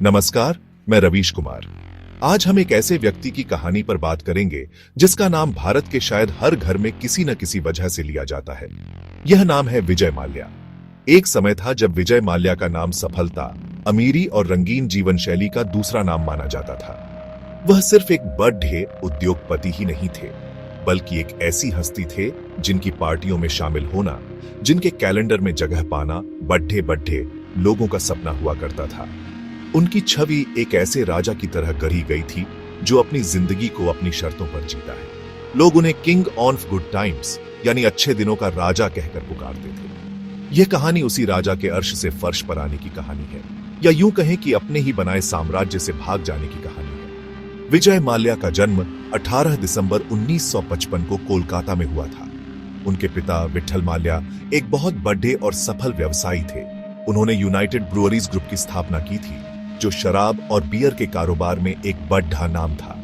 नमस्कार, मैं रवीश कुमार। आज हम एक ऐसे व्यक्ति की कहानी पर बात करेंगे जिसका नाम भारत के शायद हर घर में किसी न किसी वजह से लिया जाता है। यह नाम है विजय माल्या। एक समय था जब विजय माल्या का नाम सफलता, अमीरी और रंगीन जीवन शैली का दूसरा नाम माना जाता था। वह सिर्फ एक बड़े उद्योगपति ही नहीं थे, बल्कि एक ऐसी हस्ती थे जिनकी पार्टियों में शामिल होना, जिनके कैलेंडर में जगह पाना बड़े बड़े लोगों का सपना हुआ करता था। उनकी छवि एक ऐसे राजा की तरह गढ़ी गई थी जो अपनी जिंदगी को अपनी शर्तों पर जीता है। लोग उन्हें किंग ऑफ गुड टाइम्स यानी अच्छे दिनों का राजा कहकर पुकारते थे। यह कहानी उसी राजा के अर्श से फर्श पर आने की कहानी है, या यूं कहें कि अपने ही बनाए साम्राज्य से भाग जाने की कहानी है। विजय माल्या का जन्म 18 दिसंबर 1955 को कोलकाता में हुआ था। उनके पिता विठल माल्या एक बहुत बड़े और सफल व्यवसायी थे। उन्होंने यूनाइटेड ब्रूअरीज ग्रुप की स्थापना की थी, जो शराब और बियर के कारोबार में एक बड़ा नाम था।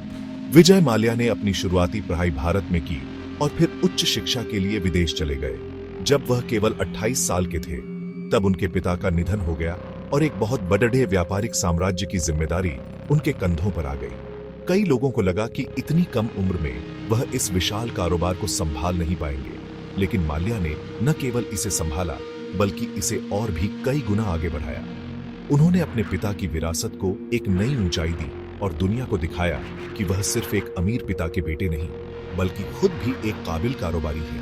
विजय माल्या ने अपनी शुरुआती पढ़ाई भारत में की और फिर उच्च शिक्षा के लिए विदेश चले गए। जब वह केवल 28 साल के थे, तब उनके पिता का निधन हो गया और एक बहुत बड़े व्यापारिक साम्राज्य की जिम्मेदारी उनके कंधों पर आ गई। कई लोगों को लगा कि इतनी कम उम्र में वह इस विशाल कारोबार को संभाल नहीं पाएंगे, लेकिन माल्या ने न केवल इसे संभाला, बल्कि इसे और भी कई गुना आगे बढ़ाया। उन्होंने अपने पिता की विरासत को एक नई ऊंचाई दी और दुनिया को दिखाया कि वह सिर्फ एक अमीर पिता के बेटे नहीं, बल्कि खुद भी एक काबिल कारोबारी है।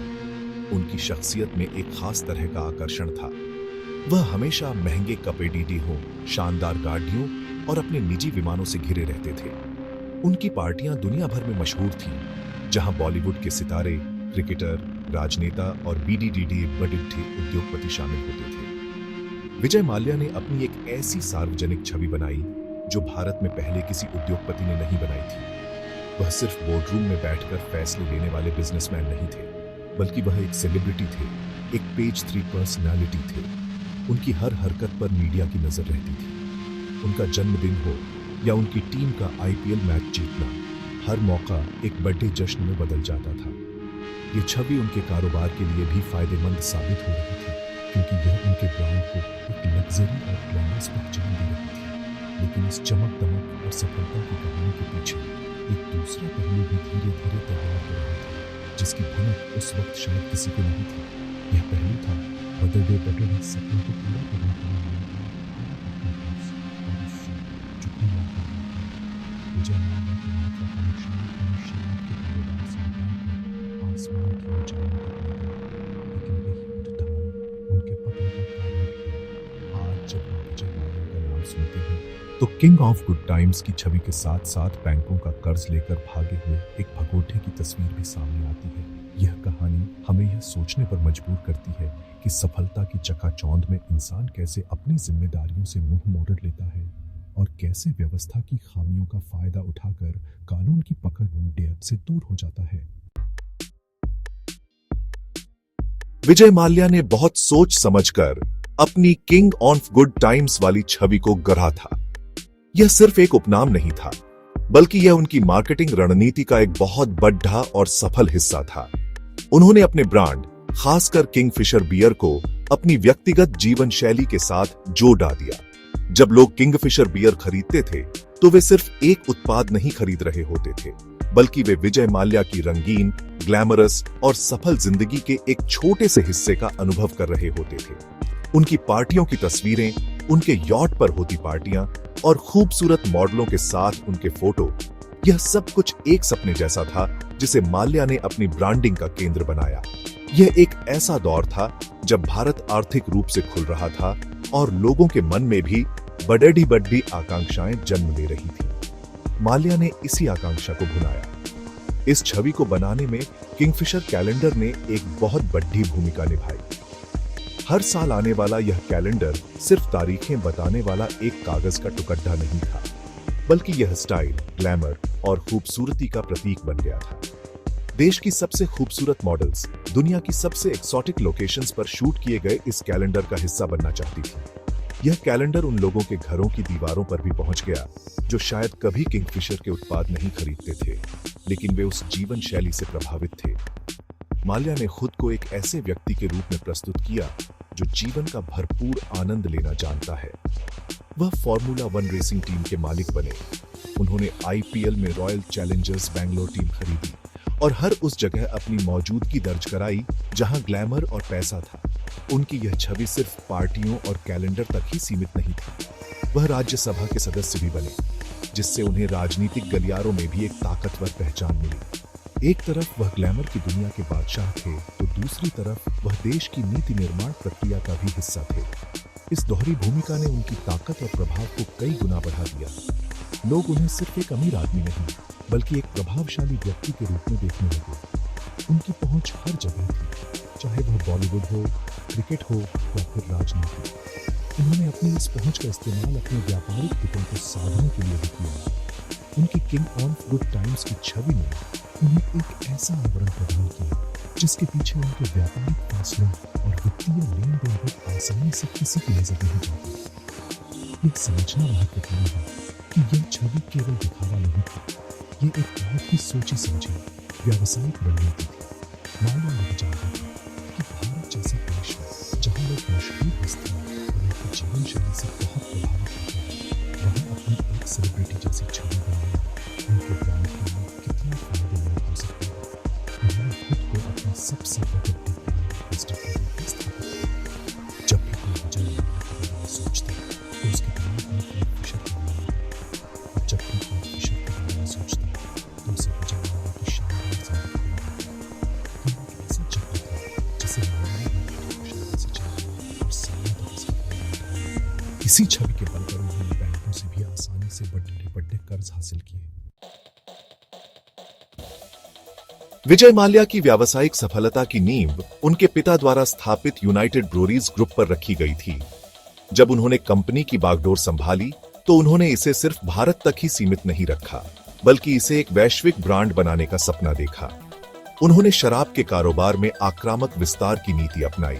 उनकी शख्सियत में एक खास तरह का आकर्षण था। वह हमेशा महंगे कपड़े हो, शानदार गाड़ियों और अपने निजी विमानों से घिरे रहते थे। उनकी पार्टियां दुनिया भर में मशहूर थीं, जहां बॉलीवुड के सितारे, क्रिकेटर, राजनेता और बड़े उद्योगपति शामिल होते थे। विजय माल्या ने अपनी एक ऐसी सार्वजनिक छवि बनाई जो भारत में पहले किसी उद्योगपति ने नहीं बनाई थी। वह सिर्फ बोर्डरूम में बैठकर फैसले लेने वाले बिजनेसमैन नहीं थे, बल्कि वह एक सेलिब्रिटी थे, एक पेज 3 पर्सनालिटी थे। उनकी हर हरकत पर मीडिया की नजर रहती थी। उनका जन्मदिन हो या उनकी टीम का IPL मैच जीतना, हर मौका एक बड़े जश्न में बदल जाता था। ये छवि उनके कारोबार के लिए भी फायदेमंद साबित हो रही थी, क्योंकि यह उनके ब्रांड को एक लग्जरी और ग्लैमरस पहचान दे रही थी। लेकिन इस चमक दमक और सफलता की कहानी के पीछे एक दूसरा पहलू भी धीरे धीरे तैयार हो रहा था, जिसकी भनक उस वक्त शायद किसी को नहीं थी। यह पहलू था बदलते बदलते सपनों को पूरा करने के लिए विजय माल्या की महत्वाकांक्षा मनुष्य के कारोबार से निकालकर आसमान की ऊंचाइयों तक ले गई। लेकिन यही उद्दाम उनके पतन का कारण है। आज जब हम विजय माल्या का नाम सुनते हैं, तो किंग ऑफ गुड टाइम्स की छवि के साथ साथ बैंकों का कर्ज लेकर भागे हुए एक भगोड़े की तस्वीर भी सामने आती है। यह कहानी हमें यह सोचने पर मजबूर करती है कि सफलता की चकाचौंध में इंसान कैसे अपनी जिम्मेदारियों से मुंह मोड़ लेता है और कैसे व्यवस्था की खामियों का फायदा उठाकर कानून की पकड़ डेढ़ से दूर हो जाता है। विजय माल्या ने बहुत सोच समझकर अपनी किंग ऑफ गुड टाइम्स वाली छवि को गढ़ा था। यह सिर्फ एक उपनाम नहीं था, बल्कि यह उनकी मार्केटिंग रणनीति का एक बहुत बड़ा और सफल हिस्सा था। उन्होंने अपने ब्रांड, खासकर किंगफिशर बियर को अपनी व्यक्तिगत जीवन शैली के साथ जोड़ दिया। जब लोग किंगफिशर बियर खरीदते थे, तो वे सिर्फ एक उत्पाद नहीं खरीद रहे होते थे, बल्कि वे विजय माल्या की रंगीन, ग्लैमरस और सफल जिंदगी के एक छोटे से हिस्से का अनुभव कर रहे होते थे। उनकी पार्टियों की तस्वीरें, उनके यॉट पर होती पार्टियां और खूबसूरत मॉडलों के साथ उनके फोटो, यह सब कुछ एक सपने जैसा था जिसे माल्या ने अपनी ब्रांडिंग का केंद्र बनाया। यह एक ऐसा दौर था जब भारत आर्थिक रूप से खुल रहा था और लोगों के मन में भी बड़ी आकांक्षाएं जन्म ले रही थी। माल्या ने इसी आकांक्षा को भुनाया। इस छवि को बनाने में किंगफिशर कैलेंडर ने एक बहुत बड़ी भूमिका निभाई। हर साल आने वाला यह कैलेंडर सिर्फ तारीखें बताने वाला एक कागज का टुकड़ा नहीं था, बल्कि यह स्टाइल, ग्लैमर और खूबसूरती का प्रतीक बन गया था। देश की सबसे खूबसूरत मॉडल्स दुनिया की सबसे एक्सोटिक लोकेशंस पर शूट किए गए इस कैलेंडर का हिस्सा बनना चाहती थी। यह कैलेंडर उन लोगों के घरों की दीवारों पर भी पहुंच गया जो शायद कभी किंगफिशर के उत्पाद नहीं खरीदते थे, लेकिन वे उस जीवन शैली से प्रभावित थे। माल्या ने खुद को एक ऐसे व्यक्ति के रूप में प्रस्तुत किया जो जीवन का भरपूर आनंद लेना जानता है। वह फॉर्मूला वन रेसिंग टीम के मालिक बने। उन्होंने आईपीएल में रॉयल चैलेंजर्स बैंगलोर टीम खरीदी और हर उस जगह अपनी मौजूदगी दर्ज कराई जहां ग्लैमर और पैसा था। उनकी यह छवि सिर्फ पार्टियों और कैलेंडर तक ही सीमित नहीं थी। वह राज्यसभा के सदस्य भी बने, जिससे उन्हें राजनीतिक गलियारों में भी एक ताकतवर पहचान मिली। एक तरफ वह ग्लैमर की दुनिया के बादशाह थे, तो दूसरी तरफ वह देश की नीति निर्माण प्रक्रिया का भी हिस्सा थे। इस दोहरी भूमिका ने उनकी ताकत और प्रभाव को कई गुना बढ़ा दिया। लोग उन्हें सिर्फ एक अमीर आदमी नहीं, बल्कि एक प्रभावशाली व्यक्ति के रूप में देखने लगे। उनकी पहुंच हर जगह थी, चाहे वह बॉलीवुड हो, क्रिकेट हो या फिर राजनीति। उन्होंने अपनी इस पहुंच का इस्तेमाल अपने व्यापारिक हितों को साधने के लिए भी किया। उनकी किंग ऑफ गुड टाइम्स की छवि ने उन्हें एक ऐसा आवरण प्रदान किया जिसके पीछे उनके व्यापारिक फैसलों और वित्तीय लेन देन पर आसानी से किसी की नजर नहीं जाती। यह समझना महत्वपूर्ण है कि यह छवि केवल दिखावा नहीं थी, ये एक बहुत ही सोची समझी व्यावसायिक रणनीति थी। माल्या यह जानता था कि भारत जैसे देश में जहां लोग मशहूर हस्तियां और उनकी जीवन शैली से बहुत प्रभावित होते हैं, वहां अपनी एक सेलिब्रिटी जैसी छवि बनाना उनके ब्रांड के लिए कितना फायदेमंद हो सकता है। उन्होंने खुद को अपना सबसे बड़ा स्थापित किया। जब भी कोई विजय माल्या के बारे में सोचता है तो उसके दिमाग में किंग फिशर का नाम आता है, और जब भी किंग फिशर के बारे में सोचता है तो उसे विजय माल्या की शानदार जिंदगी याद आता है। यह एक ऐसा चक्र था जिसे माल्या ने प्रभावशाली से चलाया और सालों तक इसका परिणाम रहा। इसी छवि के बल पर उन्होंने बैंकों से भी आसानी से बड़े कर्ज हासिल किए। विजय माल्या की व्यावसायिक सफलता की नींव उनके पिता द्वारा स्थापित यूनाइटेड ब्रूअरीज ग्रुप पर रखी गई थी। जब उन्होंने कंपनी की बागडोर संभाली तो उन्होंने इसे सिर्फ भारत तक ही सीमित नहीं रखा, बल्कि इसे एक वैश्विक ब्रांड बनाने का सपना देखा। उन्होंने शराब के कारोबार में आक्रामक विस्तार की नीति अपनाई।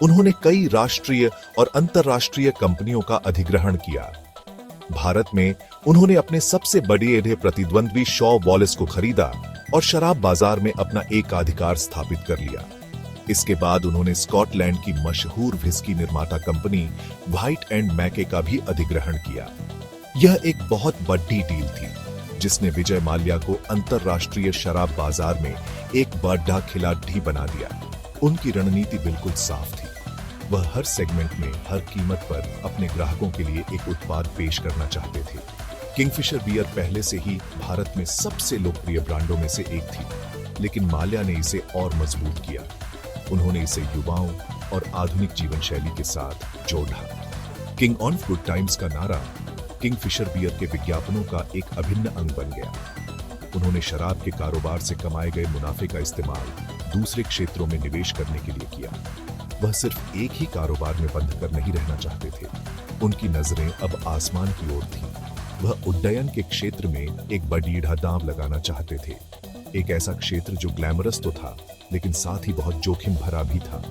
उन्होंने कई राष्ट्रीय और अंतर्राष्ट्रीय कंपनियों का अधिग्रहण किया। भारत में उन्होंने अपने सबसे बड़े प्रतिद्वंद्वी शॉ वॉलिस को खरीदा और शराब बाजार में अपना एकाधिकार स्थापित कर लिया। इसके बाद उन्होंने स्कॉटलैंड की मशहूर व्हिस्की निर्माता कंपनी व्हाइट एंड मैके का भी अधिग्रहण किया। यह एक बहुत बड़ी डील थी, जिसने विजय माल्या को अंतर्राष्ट्रीय शराब बाजार में एक बड़ा खिलाड़ी बना दिया। उनकी रणनीति बिल्कुल साफ थी। वह हर सेगमेंट में हर कीमत पर अपने ग्राहकों के लिए एक उत्पाद पेश करना चाहते थे। किंगफिशर बियर पहले से ही भारत में सबसे लोकप्रिय ब्रांडों में से एक थी, लेकिन माल्या ने इसे और मजबूत किया। उन्होंने इसे युवाओं और आधुनिक जीवन शैली के साथ जोड़ा। किंग ऑफ गुड टाइम्स का नारा किंगफिशर बियर के विज्ञापनों का एक अभिन्न अंग बन गया। उन्होंने शराब के कारोबार से कमाए गए मुनाफे का इस्तेमाल दूसरे क्षेत्रों में निवेश करने के लिए किया। वह सिर्फ एक ही कारोबार में बंध कर नहीं रहना चाहते थे। उनकी नजरें अब आसमान की ओर थीं। वह उड्डयन के क्षेत्र में एक बड़ा दांव लगाना चाहते थे। एक ऐसा क्षेत्र जो ग्लैमरस तो था, लेकिन साथ ही बहुत जोखिम भरा भी था।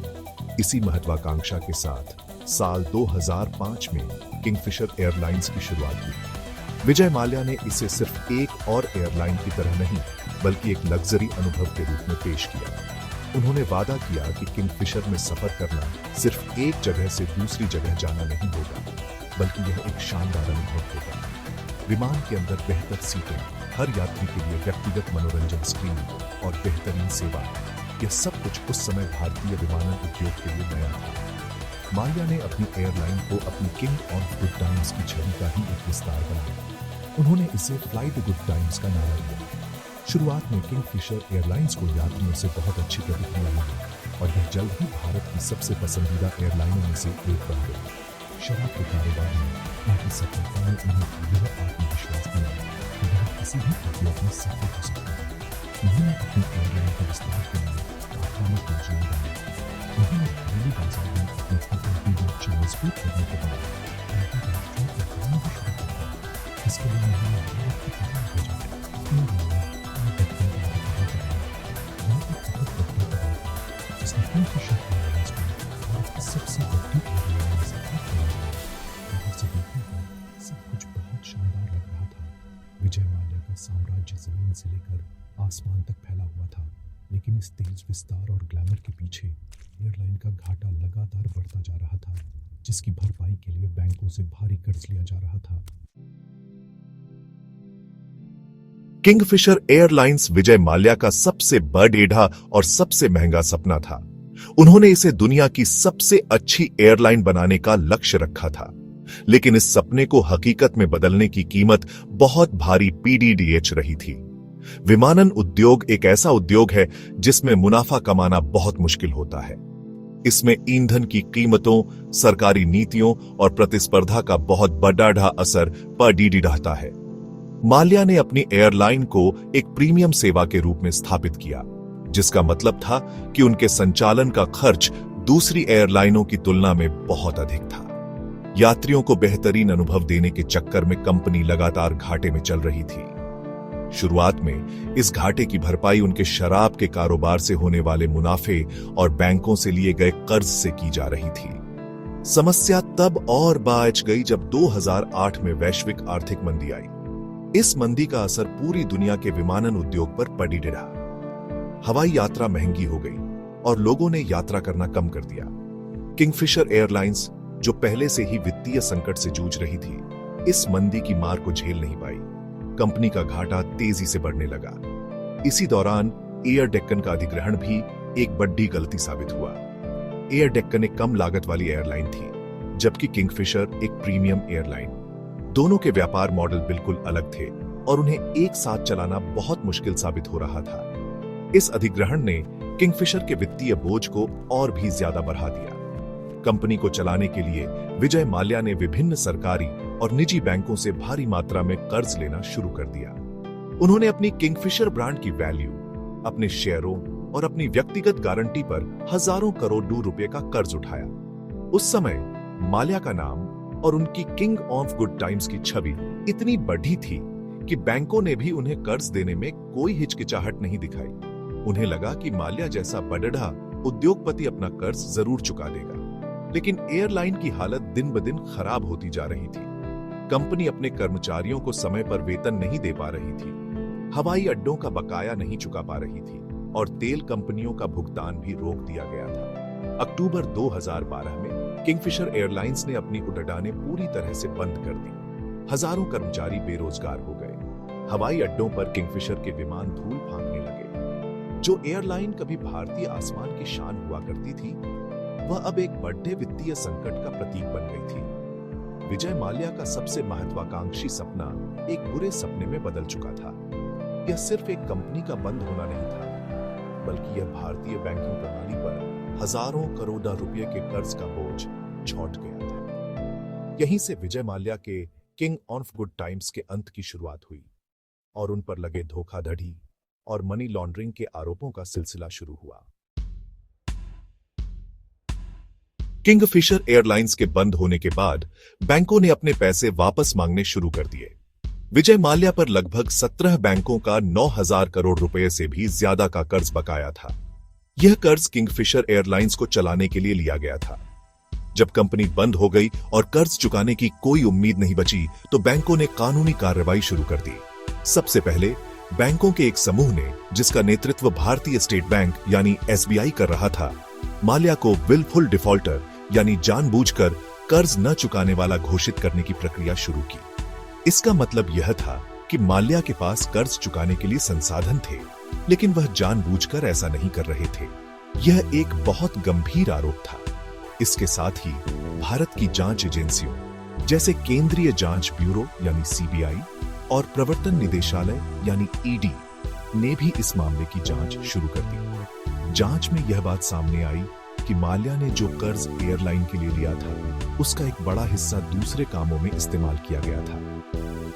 इसी महत्वाकांक्षा के साथ साल 2005 में किंगफिशर एयरलाइंस की शुरुआत हुई। विजय माल्या ने इसे सिर्फ एक और एयरलाइन की तरह नहीं, बल्कि एक लग्जरी अनुभव के रूप में पेश किया। उन्होंने वादा किया कि किंगफिशर में सफर करना सिर्फ एक जगह से दूसरी जगह जाना नहीं होगा, बल्कि यह एक शानदार अनुभव होगा। विमान के अंदर बेहतर सीटें, हर यात्री के लिए व्यक्तिगत मनोरंजन स्क्रीन और बेहतरीन सेवा, यह सब कुछ उस समय भारतीय विमानन उद्योग के लिए नया था। माल्या ने अपनी एयरलाइन को अपनी किंग ऑफ गुड टाइम्स की छवि का ही एक विस्तार बनाया। उन्होंने इसे फ्लाई द गुड टाइम्स का नारा दिया। शुरुआत में किंगफिशर एयरलाइंस को यात्रियों से बहुत अच्छी प्रतिक्रिया मिली और यह जल्द ही भारत की सबसे पसंदीदा एयरलाइनों में से एक बन गई। शराब के कारोबार में उनकी सफलता ने उन्हें यह आत्मविश्वास दिया कि वह किसी भी प्रतियोग में सफल हो सकता है। उन्होंने अपनी एयरलाइन के विस्तार के लिए आक्रामक योजना बनाई। उन्होंने घरेलू बाजार में अपनी प्रतिनिधि मजबूत करने के बाद अंतर्राष्ट्रीय उद्यम भी शुरू किया। इसके लिए उन्होंने भारत की पहली बजट जिसने किंगफिशर एयरलाइंस को भारत की सबसे बड़ी एयरलाइन से सब कुछ बहुत शानदार लग रहा था। विजय माल्या का साम्राज्य जमीन से लेकर आसमान तक फैला हुआ था, लेकिन इस तेज विस्तार और ग्लैमर के पीछे एयरलाइन का घाटा लगातार बढ़ता जा रहा था। जिसकी भरपाई के लिए बैंकों से भारी कर्ज लिया जा रहा था। किंगफिशर एयरलाइंस विजय माल्या का सबसे बड़ेढ़ा और सबसे महंगा सपना था। उन्होंने इसे दुनिया की सबसे अच्छी एयरलाइन बनाने का लक्ष्य रखा था, लेकिन इस सपने को हकीकत में बदलने की कीमत बहुत भारी पीडीडीएच रही थी। विमानन उद्योग एक ऐसा उद्योग है जिसमें मुनाफा कमाना बहुत मुश्किल होता है। इसमें ईंधन की कीमतों, सरकारी नीतियों और प्रतिस्पर्धा का बहुत बड़ा असर पीडीडी रहता है। माल्या ने अपनी एयरलाइन को एक प्रीमियम सेवा के रूप में स्थापित किया, जिसका मतलब था कि उनके संचालन का खर्च दूसरी एयरलाइनों की तुलना में बहुत अधिक था। यात्रियों को बेहतरीन अनुभव देने के चक्कर में कंपनी लगातार घाटे में चल रही थी। शुरुआत में इस घाटे की भरपाई उनके शराब के कारोबार से होने वाले मुनाफे और बैंकों से लिए गए कर्ज से की जा रही थी। समस्या तब और बढ़ गई जब 2008 में वैश्विक आर्थिक मंदी आई। इस मंदी का असर पूरी दुनिया के विमानन उद्योग पर पड़ी रहा। हवाई यात्रा महंगी हो गई और लोगों ने यात्रा करना कम कर दिया। किंगफिशर एयरलाइंस, जो पहले से ही वित्तीय संकट से जूझ रही थी, इस मंदी की मार को झेल नहीं पाई। कंपनी का घाटा तेजी से बढ़ने लगा। इसी दौरान एयर डेक्कन का अधिग्रहण भी एक बड़ी गलती साबित हुआ। एयर डेक्कन एक कम लागत वाली एयरलाइन थी, जबकि किंगफिशर एक प्रीमियम एयरलाइन। दोनों के व्यापार मॉडल बिल्कुल अलग थे और उन्हें एक साथ चलाना बहुत मुश्किल साबित हो रहा था। इस अधिग्रहण ने किंगफिशर के वित्तीय बोझ को और भी ज्यादा बढ़ा दिया। कंपनी को चलाने के लिए विजय माल्या ने विभिन्न सरकारी और निजी बैंकों से भारी मात्रा में कर्ज लेना शुरू कर दिया। उन्होंने अपनी किंगफिशर ब्रांड की वैल्यू, अपने शेयरों और अपनी व्यक्तिगत गारंटी पर हजारों करोड़ रुपए का कर्ज उठाया। उस समय माल्या का नाम और उनकी किंग ऑफ गुड टाइम्स की छवि इतनी बढ़ी थी कि बैंकों ने भी उन्हें कर्ज देने में कोई हिचकिचाहट नहीं दिखाई। उन्हें लगा कि माल्या जैसा बड़ढ़ा उद्योगपति अपना कर्ज जरूर चुका देगा। लेकिन एयरलाइन की हालत दिन ब दिन खराब होती जा रही थी। कंपनी अपने कर्मचारियों को समय पर वेतन नहीं दे पा रही थी, हवाई अड्डों का बकाया नहीं चुका पा रही थी और तेल कंपनियों का भुगतान भी रोक दिया गया था। अक्टूबर 2012 में किंगफिशर एयरलाइंस ने अपनी उड़ानें पूरी तरह से बंद कर दी। हजारों कर्मचारी बेरोजगार हो गए। हवाई अड्डों पर किंगफिशर के विमान धूल फेंकने लगे। जो एयरलाइन कभी भारतीय आसमान की शान हुआ करती थी, वह अब एक बड़े वित्तीय संकट का प्रतीक बन गई थी। विजय माल्या का सबसे महत्वाकांक्षी सपना एक बुरे सपने में बदल चुका था। यह सिर्फ एक कंपनी का बंद होना नहीं था, बल्कि यह भारतीय बैंकिंग प्रणाली पर हजारों करोड़ रुपए के कर्ज का बोझ छौंट गया था। यहीं से विजय माल्या के किंग ऑफ गुड टाइम्स के अंत की शुरुआत हुई और उन पर लगे धोखाधड़ी और मनी लॉन्ड्रिंग के आरोपों का सिलसिला शुरू हुआ। किंगफिशर एयरलाइंस के बंद होने के बाद बैंकों ने अपने पैसे वापस मांगने शुरू कर दिए। विजय माल्या पर लगभग 17 बैंकों का 9,000 करोड़ रुपए से भी ज्यादा का कर्ज बकाया था। यह कर्ज किंगफिशर एयरलाइंस को चलाने के लिए लिया गया था। जब कंपनी बंद हो गई और कर्ज चुकाने की कोई उम्मीद नहीं बची, तो बैंकों ने कानूनी कार्रवाई शुरू कर दी। सबसे पहले बैंकों के एक समूह ने, जिसका नेतृत्व भारतीय स्टेट बैंक यानी एसबीआई कर रहा था, माल्या को विलफुल डिफॉल्टर यानी जानबूझकर कर्ज न चुकाने वाला घोषित करने की प्रक्रिया शुरू की। इसका मतलब यह था कि माल्या के पास कर्ज चुकाने के लिए संसाधन थे, लेकिन वह जानबूझकर ऐसा नहीं कर रहे थे। यह एक बहुत गंभीर आरोप था। इसके साथ ही भारत की जांच एजेंसियों जैसे केंद्रीय जांच ब्यूरो यानी सीबीआई और प्रवर्तन निदेशालय यानी ईडी ने भी इस मामले की जांच शुरू कर दी। जांच में यह बात सामने आई कि माल्या ने जो कर्ज एयरलाइन के लिए लिया था, उसका एक बड़ा हिस्सा दूसरे कामों में इस्तेमाल किया गया था।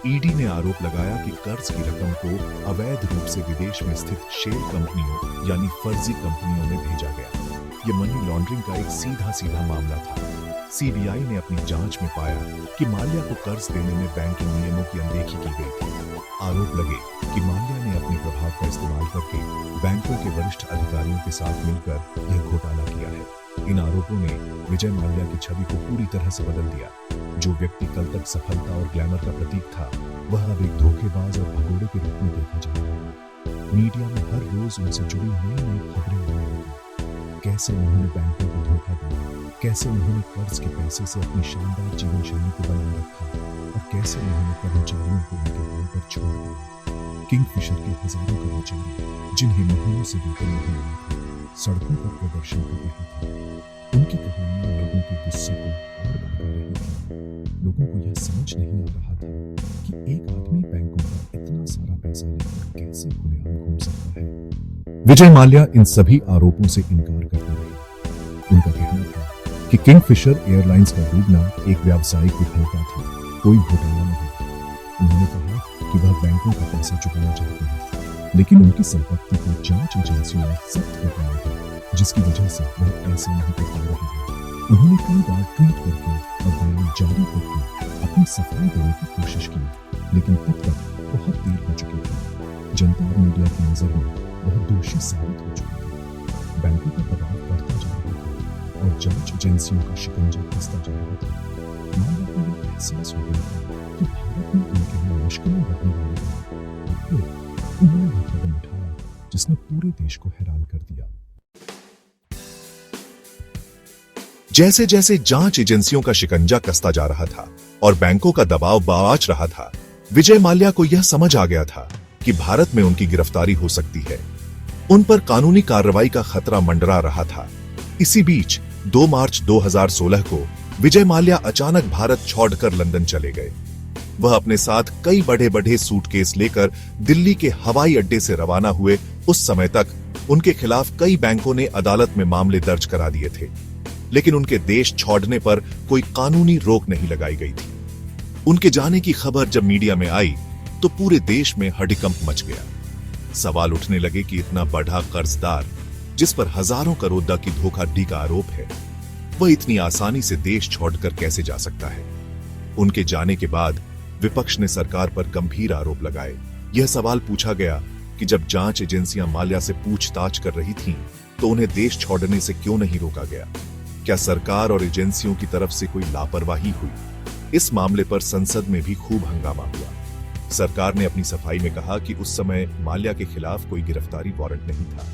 ईडी ने आरोप लगाया कि कर्ज की रकम को अवैध रूप से विदेश में स्थित शेल कंपनियों यानी फर्जी कंपनियों में भेजा गया। यह मनी लॉन्ड्रिंग का एक सीधा मामला था। सीबीआई ने अपनी जांच में पाया कि माल्या को कर्ज देने में बैंकिंग नियमों की अनदेखी की गई थी। आरोप लगे कि माल्या ने अपने प्रभाव का इस्तेमाल करके बैंकों के वरिष्ठ अधिकारियों के साथ मिलकर यह घोटाला किया है। इन आरोपों ने विजय माल्या की छवि को पूरी तरह से बदल दिया। जो व्यक्ति कल तक सफलता और ग्लैमर का प्रतीक था, वह अब एक धोखेबाज और भगोड़े के रूप में देखा जा रहा है। मीडिया में हर रोज उनसे जुड़ी नई खबरें आने लगी। कैसे उन्होंने बैंकों को धोखा दिया, कैसे उन्होंने कर्ज के पैसे से अपनी शानदार जीवन शैली को बनाए रखा और कैसे उन्होंने कर्मचारियों को उनके हाल पर छोड़ दिया। किंगफिशर के हजारों कर्मचारी जिन्हें महीनों से वेतन नहीं मिला था, सड़कों पर प्रदर्शन कर रहे थे। उनकी कहानियां लोगों के गुस्से को और भड़का रही थी। लोगों को यह समझ नहीं आ रहा था कि एक आदमी बैंकों का इतना सारा पैसा लेकर कैसे खुलेआम घूम सकता है। विजय माल्या इन सभी आरोपों से इनकार करते रहे। उनका कहना था कि किंगफिशर एयरलाइंस का डूबना एक व्यावसायिक विफलता थी, कोई घोटाला नहीं। उन्होंने कहा कि वह बैंकों का पैसा चुकाना चाहते हैं, लेकिन उनकी संपत्ति को जांच एजेंसियों ने जब्त कर लिया है, जिसकी वजह से वह ऐसा नहीं कर पा रहे हैं। उन्होंने कई बार ट्वीट करके और बयान जारी करके अपनी सफाई देने की कोशिश की, लेकिन तब तक बहुत देर हो चुकी थी। जनता और मीडिया की नजर में वह दोषी साबित हो चुके थे। बैंकों का दबाव बढ़ता जा रहा था और जांच एजेंसियों का शिकंजा कसता जा रहा था। माल्या को यह एहसास हो गया था कि भारत में उनके लिए मुश्किलें बढ़ने वाली हैं, और फिर उन्होंने वह कदम उठाया जिसने पूरे देश को हैरान कर दिया। जैसे जैसे जांच एजेंसियों का शिकंजा कसता जा रहा था और बैंकों का दबाव बढ़ रहा था, विजय माल्या को यह समझ आ गया था कि भारत में उनकी गिरफ्तारी हो सकती है। उन पर कानूनी कार्रवाई का खतरा मंडरा रहा था। इसी बीच 2 मार्च 2016 को विजय माल्या अचानक भारत छोड़कर लंदन चले गए। वह अपने साथ कई बड़े बड़े सूटकेस लेकर दिल्ली के हवाई अड्डे से रवाना हुए। उस समय तक उनके खिलाफ कई बैंकों ने अदालत में मामले दर्ज करा दिए थे, लेकिन उनके देश छोड़ने पर कोई कानूनी रोक नहीं लगाई गई थी। उनके जाने की खबर जब मीडिया में आई तो पूरे देश में हड़कंप मच गया। सवाल उठने लगे कि इतना बड़ा कर्जदार, जिस पर हजारों करोड़ की धोखाधड़ी का आरोप है, वह इतनी आसानी से देश छोड़कर कैसे जा सकता है। उनके जाने के बाद विपक्ष ने सरकार पर गंभीर आरोप लगाए। यह सवाल पूछा गया कि जब जांच एजेंसियां माल्या से पूछताछ कर रही थीं, तो उन्हें देश छोड़ने से क्यों नहीं रोका गया? क्या सरकार और एजेंसियों की तरफ से कोई लापरवाही हुई? इस मामले पर संसद में भी खूब हंगामा हुआ। सरकार ने अपनी सफाई में कहा कि उस समय माल्या के खिलाफ कोई गिरफ्तारी वारंट नहीं था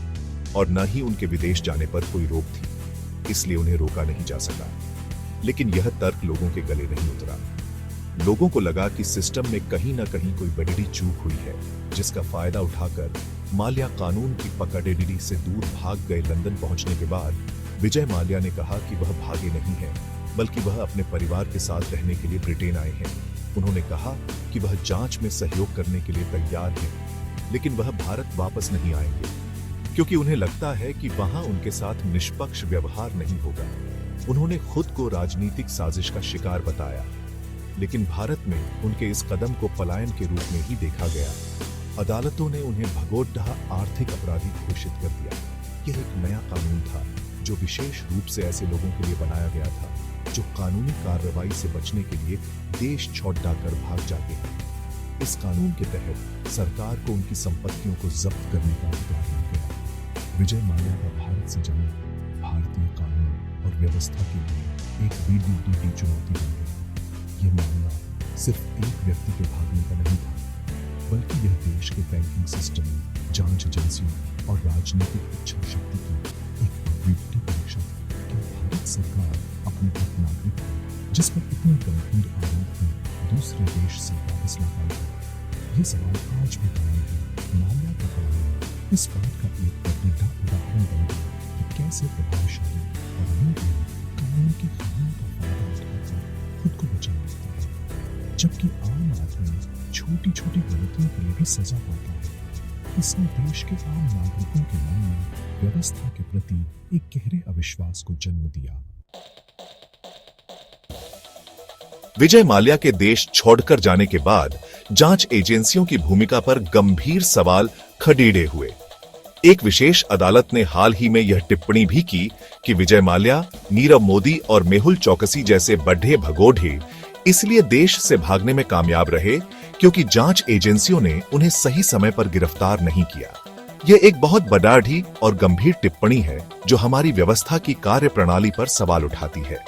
और न ही उनके विदेश जाने पर कोई रोक थी, इसलिए उन्हें रोका नहीं जा सका। लेकिन यह तर्क लोगों के गले नहीं उतरा। लोगों को लगा कि सिस्टम में कहीं ना कहीं कोई बड़ी चूक हुई है, जिसका फायदा उठाकर माल्या कानून की पकड़ेगिरी से दूर भाग गए। लंदन पहुंचने के बाद विजय माल्या ने कहा कि वह भागे नहीं हैं, बल्कि वह अपने परिवार के साथ रहने के लिए ब्रिटेन आए हैं। उन्होंने कहा कि वह जांच में सहयोग करने के लिए तैयार हैं, लेकिन वह भारत वापस नहीं आएंगे, क्योंकि उन्हें लगता है कि वहां उनके साथ निष्पक्ष व्यवहार नहीं होगा। उन्होंने खुद को राजनीतिक साजिश का शिकार बताया, लेकिन भारत में उनके इस कदम को पलायन के रूप में ही देखा गया। अदालतों ने उन्हें भगोड़ा आर्थिक अपराधी घोषित कर दिया। यह एक नया कानून था जो विशेष रूप से ऐसे लोगों के लिए बनाया गया था जो कानूनी कार्रवाई से बचने के लिए देश छोड़कर भाग जाते हैं। इस कानून के तहत सरकार को उनकी संपत्तियों को जब्त करने का अधिकार मिल गया। विजय माल्या का भारत से जाना भारतीय कानून और व्यवस्था के लिए एक बड़ी चुनौती बन गया। यह मामला सिर्फ एक व्यक्ति के भागने का नहीं था, बल्कि यह देश के बैंकिंग सिस्टम, जांच एजेंसियों और राजनीतिक इच्छा शक्ति की एक बड़ी परीक्षा थी। क्या भारत सरकार अपने एक नागरिक को, जिस पर इतने गंभीर आरोप हैं, दूसरे देश से वापस ला पाएगी? यह सवाल आज भी कायम है। माल्या का बयान इस बात का एक बड़ा उदाहरण बन गया कि कैसे प्रभावशाली और नीति कानून की खामियों का फायदा उठाकर खुद को बचा लेता है, जबकि आम आदमी छोटी छोटी गलतियों के लिए भी सजा पाता है। इसने देश के आम नागरिकों के मन में व्यवस्था के प्रति एक गहरे अविश्वास को जन्म दिया। विजय माल्या के देश छोड़कर जाने के बाद जांच एजेंसियों की भूमिका पर गंभीर सवाल खड़े हुए। एक विशेष अदालत ने हाल ही में यह टिप्पणी भी की कि विजय माल्या, नीरव मोदी और मेहुल चौकसी जैसे बड़े भगोड़े इसलिए देश से भागने में कामयाब रहे क्योंकि जांच एजेंसियों ने उन्हें सही समय पर गिरफ्तार नहीं किया। यह एक बहुत बड़ी और गंभीर टिप्पणी है जो हमारी व्यवस्था की कार्यप्रणाली पर सवाल उठाती है।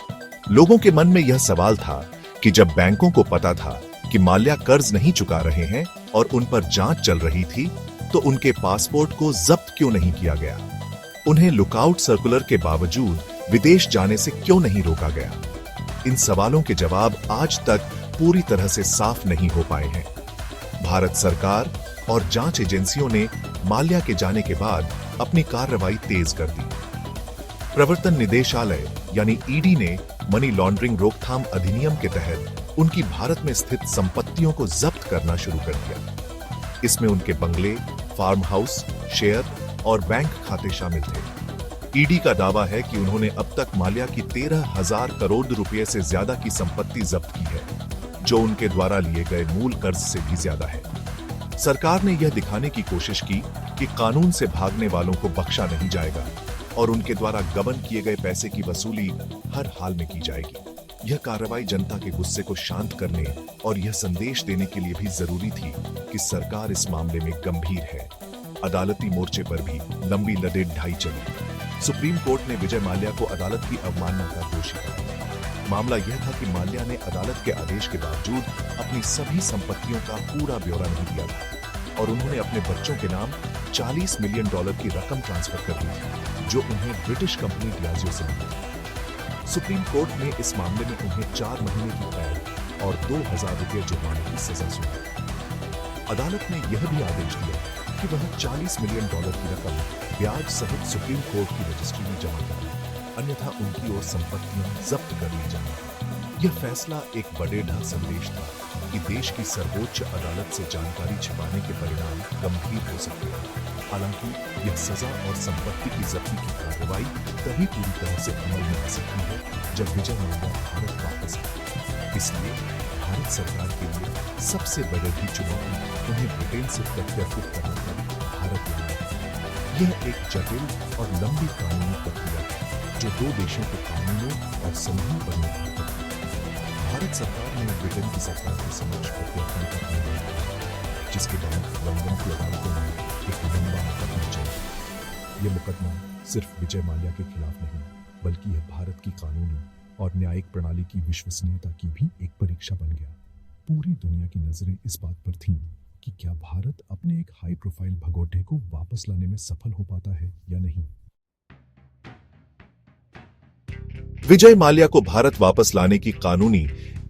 लोगों के मन में यह सवाल था कि जब बैंकों को पता था कि माल्या कर्ज नहीं चुका रहे हैं और उन पर जांच चल रही थी, तो उनके पासपोर्ट को जब्त क्यों नहीं किया गया? उन्हें लुकआउट सर्कुलर के बावजूद विदेश जाने से क्यों नहीं रोका गया? इन सवालों के जवाब आज तक पूरी तरह से साफ नहीं हो पाए हैं। भारत सरकार और जांच एजेंसियों ने माल्या के जाने के बाद अपनी कार्रवाई तेज कर दी। प्रवर्तन निदेशालय यानी ईडी ने मनी लॉन्ड्रिंग रोकथाम अधिनियम के तहत उनकी भारत में स्थित संपत्तियों को जब्त करना शुरू कर दिया। इसमें उनके बंगले, फार्म हाउस, शेयर और बैंक खाते शामिल थे। ईडी का दावा है कि उन्होंने अब तक माल्या की 13,000 करोड़ रुपए से ज्यादा की संपत्ति जब्त की है, जो उनके द्वारा लिए गए मूल कर्ज से भी ज्यादा है। सरकार ने यह दिखाने की कोशिश की कि कानून से भागने वालों को बख्शा नहीं जाएगा और उनके द्वारा गबन किए गए पैसे की वसूली हर हाल में की जाएगी। यह कार्रवाई जनता के गुस्से को शांत करने और यह संदेश देने के लिए भी जरूरी थी कि सरकार इस मामले में गंभीर है। अदालती मोर्चे पर भी लंबी लड़ाई चली। सुप्रीम कोर्ट ने विजय माल्या को अदालत की अवमानना का दोषी कराया। मामला यह था कि माल्या ने अदालत के आदेश के बावजूद अपनी सभी संपत्तियों का पूरा ब्यौरा नहीं दिया था और उन्होंने अपने बच्चों के नाम $40 मिलियन की रकम ट्रांसफर कर दी थी, जो उन्हें ब्रिटिश कंपनी डियाजियो से मिली। सुप्रीम कोर्ट ने इस मामले में उन्हें 4 महीने की कैद और 2,000 रुपये जुर्माने की सजा सुनाई। अदालत ने यह भी आदेश दिया कि वह $40 मिलियन की रकम ब्याज सहित सुप्रीम कोर्ट की रजिस्ट्री में जमा कराए, अन्यथा उनकी ओर संपत्तियां जब्त कर ली जाएंगी। यह फैसला एक बड़ेढा संदेश था कि देश की सर्वोच्च अदालत से जानकारी छिपाने के परिणाम गंभीर हो सकते हैं। हालांकि यह सजा और संपत्ति की जब्ती की कार्रवाई तभी पूरी तरह से अमल में आ सकती है जब विजय माल्या भारत वापस आए। इसलिए भारत सरकार के लिए सबसे बड़ी चुनौती उन्हें ब्रिटेन से प्रत्यर्पित करने पर भारत लाना है। यह एक जटिल और लंबी कानूनी प्रक्रिया है जो 2 देशों के कानूनों और संधियों पर निर्भर करती है। भारत सरकार ने ब्रिटेन की सरकार के समक्ष प्रत्यर्पण का निर्णय लिया, जिसके बाद लंदन की अदालतों में एक लंबा मुकदमा चला। यह मुकदमा सिर्फ विजय माल्या के खिलाफ नहीं, बल्कि यह भारत की कानूनी और न्यायिक प्रणाली की विश्वसनीयता की भी एक परीक्षा बन गया। पूरी दुनिया की नजरें इस बात पर थीं कि क्या भारत अपने एक हाई प्रोफाइल भगोड़े को वापस लाने में सफल हो पाता है या नहीं। विजय माल्या को भारत वापस लाने की कानूनी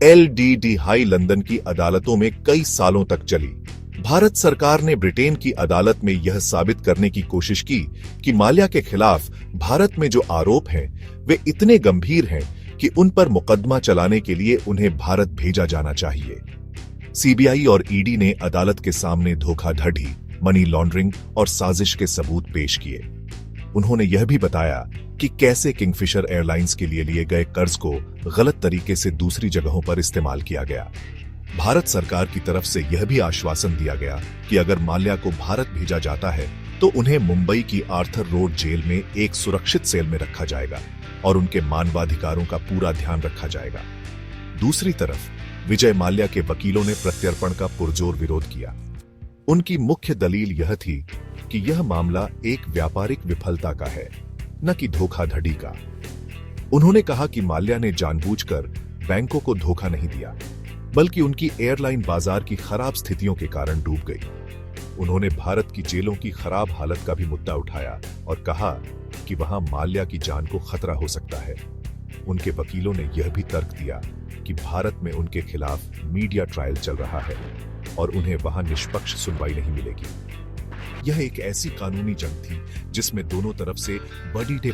LDD हाई लंदन की अदालतों में कई सालों तक चली। भारत सरकार ने ब्रिटेन की अदालत में यह साबित करने की कोशिश की कि माल्या के खिलाफ भारत में जो आरोप हैं वे इतने गंभीर हैं कि उन पर मुकदमा चलाने के लिए उन्हें भारत भेजा जाना चाहिए। सीबीआई और ईडी ने अदालत के सामने धोखाधड़ी, मनी लॉन्ड्रिंग और साजिश के सबूत पेश किए। उन्होंने यह भी बताया कि कैसे किंगफिशर एयरलाइंस के लिए गए कर्ज को गलत तरीके से दूसरी जगहों पर इस्तेमाल किया गया। भारत सरकार की तरफ से यह भी आश्वासन दिया गया कि अगर माल्या को भारत भेजा जाता है तो उन्हें मुंबई की आर्थर रोड जेल में एक सुरक्षित सेल में रखा जाएगा और उनके मानवाधिकारों का पूरा ध्यान रखा जाएगा। दूसरी तरफ विजय माल्या के वकीलों ने प्रत्यर्पण का पुरजोर विरोध किया। उनकी मुख्य दलील यह थी कि यह मामला एक व्यापारिक विफलता का है, न कि धोखाधड़ी का। उन्होंने कहा कि माल्या ने जानबूझकर बैंकों को धोखा नहीं दिया, बल्कि उनकी एयरलाइन बाजार की खराब स्थितियों के कारण डूब गई। उन्होंने भारत की जेलों की खराब हालत का भी मुद्दा उठाया और कहा कि वहां माल्या की जान को खतरा हो सकता है। उनके वकीलों ने यह भी तर्क दिया कि भारत में उनके खिलाफ मीडिया ट्रायल चल रहा है और उन्हें वहां निष्पक्ष सुनवाई नहीं मिलेगी। यह एक ऐसी कानूनी जंग थी जिसमें दोनों तरफ से बड़े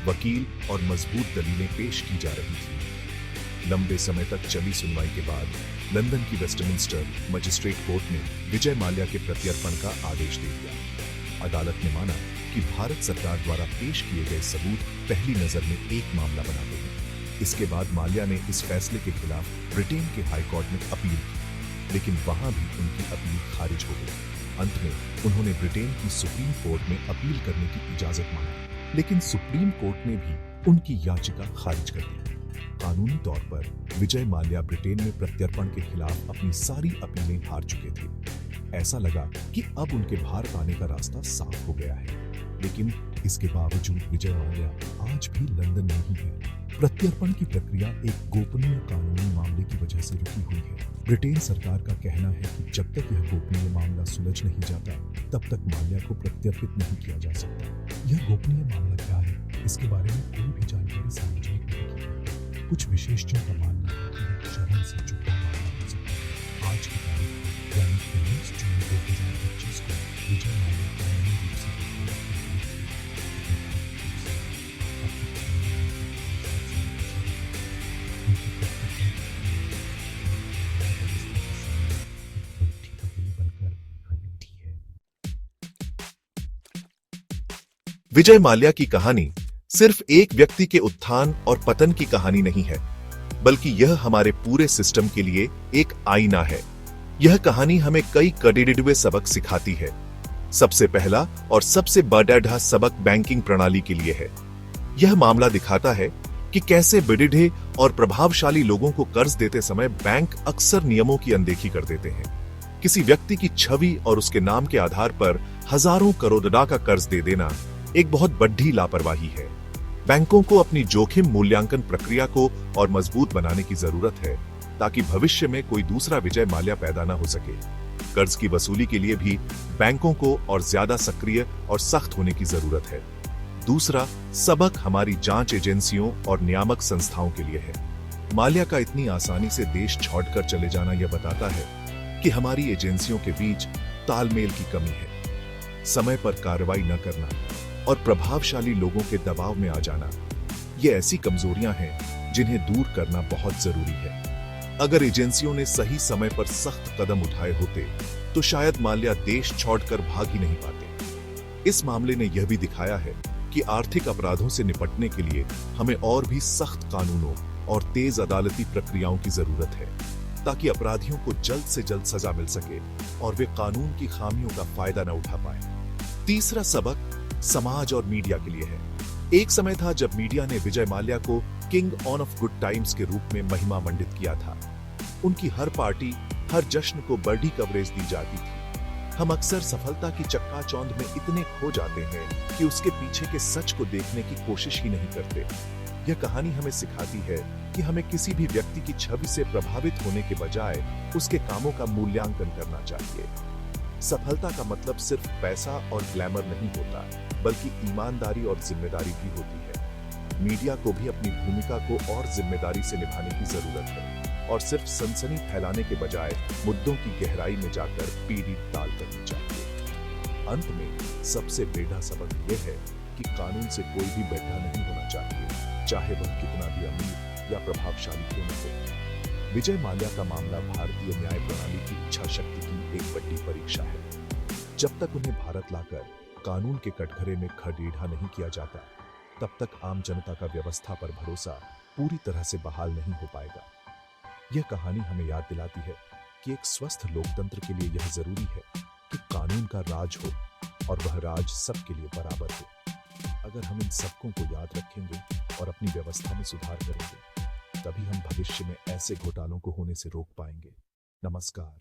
वकील और मजबूत दलीलें पेश की जा रही थी। लंबे समय तक चली सुनवाई के बाद लंदन की वेस्टमिंस्टर मजिस्ट्रेट कोर्ट ने विजय माल्या के प्रत्यर्पण का आदेश दे दिया। अदालत ने माना कि भारत सरकार द्वारा पेश किए गए सबूत पहली नजर में एक मामला बनाते हैं। इसके बाद माल्या ने इस फैसले के खिलाफ ब्रिटेन के हाई कोर्ट में अपील की, लेकिन वहां भी उनकी अपील खारिज हो गई। अंत में उन्होंने ब्रिटेन की सुप्रीम कोर्ट में अपील करने की इजाजत मांगी, लेकिन सुप्रीम कोर्ट ने भी उनकी याचिका खारिज कर दी। कानूनी तौर पर विजय माल्या ब्रिटेन में प्रत्यर्पण के खिलाफ अपनी सारी अपीलें हार चुके थे। ऐसा लगा कि अब उनके भारत आने का रास्ता साफ हो गया है, लेकिन इसके बावजूद विजय माल्या आज भी लंदन में ही है। प्रत्यर्पण की प्रक्रिया एक गोपनीय कानूनी मामले की वजह से रुकी हुई है। ब्रिटेन सरकार का कहना है कि जब तक यह गोपनीय मामला सुलझ नहीं जाता, तब तक माल्या को प्रत्यर्पित नहीं किया जा सकता। यह गोपनीय मामला क्या है, इसके बारे में कोई भी जानकारी काफी सार्वजनिक नहीं की। कुछ विशेषज्ञों का मानना है कि यह शरण से जुड़ा मामला हो सकता है। आज की तारीख यानी 19 जून 2025 को विजय माल्या कानूनी रूप से विजय माल्या की कहानी सिर्फ एक व्यक्ति के उत्थान और पतन की कहानी नहीं है, बल्कि यह हमारे पूरे सिस्टम के लिए एक आईना है। यह कहानी हमें कई कड़े सबक सिखाती है। सबसे पहला और सबसे बड़ा सबक बैंकिंग प्रणाली के लिए है। यह मामला दिखाता है कि कैसे बड़े और प्रभावशाली लोगों को कर्ज देते समय बैंक अक्सर नियमों की अनदेखी कर देते हैं। किसी व्यक्ति की छवि और उसके नाम के आधार पर हजारों करोड़ का कर्ज दे देना एक बहुत बड़ी लापरवाही है। बैंकों को अपनी जोखिम मूल्यांकन प्रक्रिया को और मजबूत बनाने की जरूरत है, ताकि भविष्य में कोई दूसरा विजय माल्या पैदा न हो सके। कर्ज की वसूली के लिए भी बैंकों को और ज्यादा सक्रिय और सख्त होने की जरूरत है। दूसरा सबक हमारी जांच एजेंसियों और नियामक संस्थाओं के लिए है। माल्या का इतनी आसानी से देश छोड़कर चले जाना यह बताता है कि हमारी एजेंसियों के बीच तालमेल की कमी है। समय पर कार्रवाई न करना और प्रभावशाली लोगों के दबाव में आ जाना, ये ऐसी कमजोरियां हैं जिन्हें दूर करना बहुत जरूरी है। अगर एजेंसियों ने सही समय पर सख्त कदम उठाए होते तो शायद माल्या देश छोड़कर भाग ही नहीं पाते। इस मामले ने यह भी दिखाया है कि आर्थिक अपराधों से निपटने के लिए हमें और भी सख्त कानूनों और तेज अदालती प्रक्रियाओं की जरूरत है, ताकि अपराधियों को जल्द से जल्द सजा मिल सके और वे कानून की खामियों का फायदा न उठा पाए। तीसरा सबक समाज और मीडिया के लिए है। एक समय था जब मीडिया ने विजय माल्या को king on off good times के रूप में महिमा मंडित किया था। उनकी हर पार्टी, हर जश्न को बड़ी कवरेज दी जाती थी। हम अक्सर सफलता की चक्काचौंध में इतने खो जाते हैं कि उसके पीछे के सच को देखने की कोशिश ही नहीं करते। यह कहानी हमें सिखाती है कि हमें किसी भी व्यक्ति की छवि से प्रभावित होने के बजाय उसके कामों का मूल्यांकन करना चाहिए। सफलता का मतलब सिर्फ पैसा और ग्लैमर नहीं होता, बल्कि ईमानदारी और जिम्मेदारी भी होती है। मीडिया को भी अपनी भूमिका को और जिम्मेदारी से निभाने की जरूरत है और सिर्फ सनसनी फैलाने के बजाय मुद्दों की गहराई में जाकर पीढ़ी ताल करनी चाहिए। अंत में सबसे बड़ा सबक यह है कि कानून से कोई भी बैठा नहीं होना चाहिए, चाहे वह कितना भी अमीर या प्रभावशाली क्यों न हो। विजय माल्या का मामला भारतीय न्याय प्रणाली की इच्छा शक्ति की एक बड़ी परीक्षा है। जब तक उन्हें भारत लाकर कानून के कटघरे में खदेड़ा नहीं किया जाता, तब तक आम जनता का व्यवस्था पर भरोसा पूरी तरह से बहाल नहीं हो पाएगा। यह कहानी हमें याद दिलाती है कि एक स्वस्थ लोकतंत्र के लिए यह जरूरी है कि कानून का राज हो और वह राज सबके लिए बराबर हो। अगर हम इन सबकों को याद रखेंगे और अपनी व्यवस्था में सुधार करेंगे, तभी हम भविष्य में ऐसे घोटालों को होने से रोक पाएंगे। नमस्कार।